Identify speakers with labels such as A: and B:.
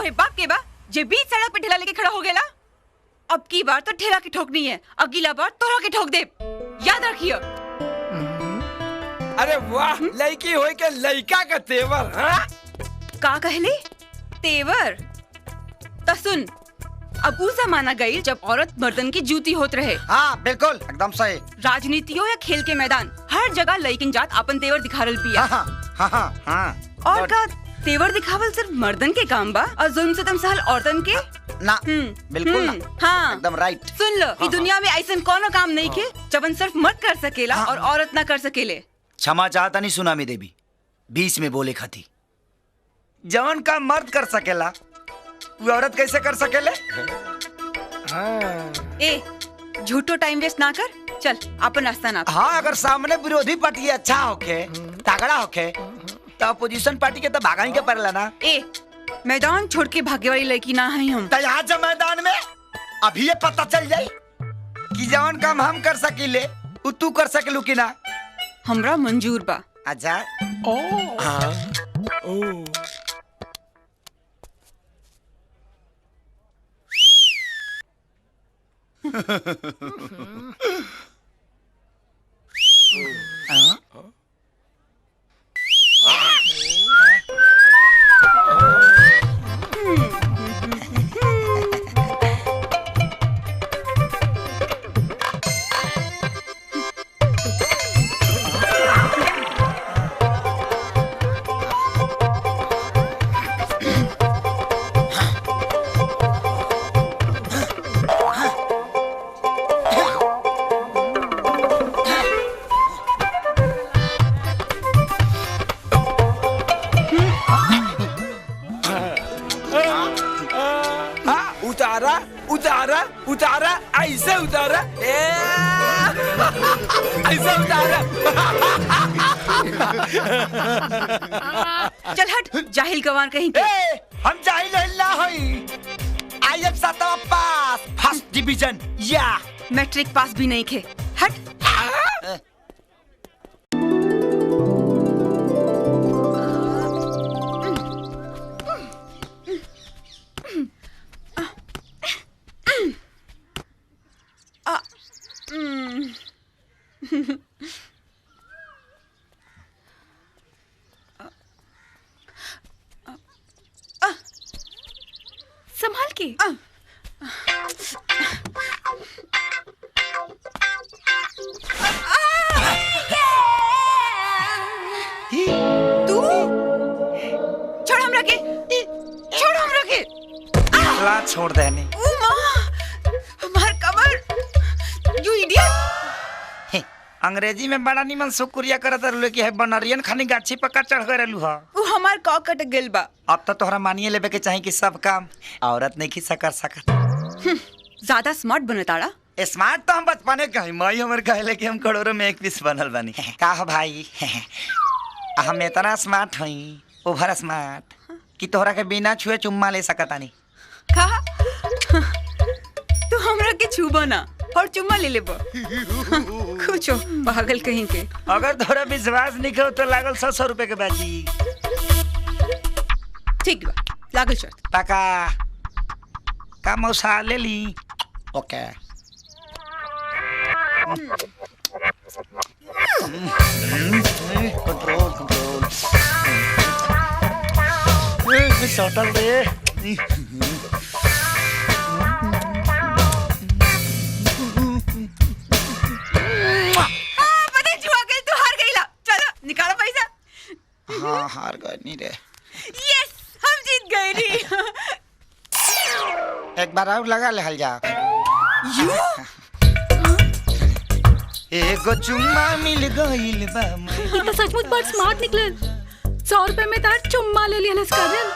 A: तोहे बाप के बा जे बीच सड़क पे ठेला लेके खड़ा हो गेला। अब की बार तो ठेला के ठोकनी है, अगला बार तोरा के ठोक दे, याद रखियो।
B: अरे वाह, लड़की होई के लड़का का तेवर। हाँ?
A: का कहले? तेवर? तो सुन, अब उ जमाना गई जब औरत मर्दन की जूती होत रहे।
C: हाँ बिल्कुल, एकदम सही।
A: राजनीति हो या खेल के मैदान, हर जगह लड़किन जात अपन तेवर दिखारल पिया।
C: हाँ।
A: और का तेवर दिखावल सिर्फ मर्दन के काम बा और जुल्म सितम सहल औरतन के
C: ना? बिल्कुल ना।
A: हाँ
C: एकदम राइट।
A: सुन लो, इस दुनिया में ऐसा कोनो काम नहीं के जबन सिर्फ मर्द कर सकेला और औरत ना कर सकेले।
C: क्षमा चाहता नहीं सुनामी देवी, बीच में बोले खाती। जवन काम मर्द कर सकेला वो औरत कैसे कर सकेले?
A: ए झूठो टाइम वेस्ट ना कर, चल अपन रास्ता ना।
C: हाँ, अगर सामने विरोधी पार्टी अच्छा होके, तगड़ा होके, तो अपोजिशन पार्टी के तो भागा ही के पड़ेला ना।
A: ए मैदान छोड़ के भागे वाली लड़की ना है हम।
C: तो यहाँ जब मैदान में अभी ये पता चल जाये कि जवन काम हम कर सकीले वो तू कर सकेलू कि ना?
A: हमरा मंजूर बा।
C: अच्छा।
B: उतारा ऐसे उतारा, ऐसे उतारा।
A: चल हट, जाहिल गवार कहीं के।
C: हम जाहिल ना होई। आई एम सातवा पास, फर्स्ट डिवीजन। या
A: मैट्रिक पास भी नहीं खे। हट। संभाल के। तू छोड़ हमरा के, छोड़ हमरा के।
C: ला छोड़ देने।
A: हमार कमर। You idiot.
C: अंग्रेजी में बड़ा निमन शुक्रिया करत रहलू कि है बनरियन खानी गाछी पक्का चढ़ गए रहलू। हा
A: वो हमार कौ कट गेल बा।
C: अब तो तोहरा मानिए लेबे के चाही कि सब काम औरत नहीं खिस्सा कर सकत।
A: ज्यादा स्मार्ट बनताड़ा।
C: स्मार्ट तो हम बचपने के हई, माई हमर कहले कि हम करोड़ों में एक पीस बनल बनी। का हो भाई, हम इतना स्मार्ट हई, ओवर स्मार्ट कि तोहरा के बिना छुए चुम्मा ले सकतानी।
A: का तू हमरा के छूबो ना और चुम्मा ले लेबो। कुछ पागल कहीं के।
C: अगर तोरा विश्वास नहीं हो तो लागल 100 रुपए के बाजी।
A: ठीक बा, लागल शर्त।
C: पका का मौसा ले ली। ओके। Control control. सटल दे।
A: निकालो पैसा।
C: हाँ हार गए नहीं रे।
A: यस, हम जीत गए नी।
C: एक बार और लगा ले हल जा। एगो चुम्मा मिल गइल बा।
D: ये तो सचमुच बहुत स्मार्ट निकलल। 100 रुपए में तार चुम्मा ले लिया काजल।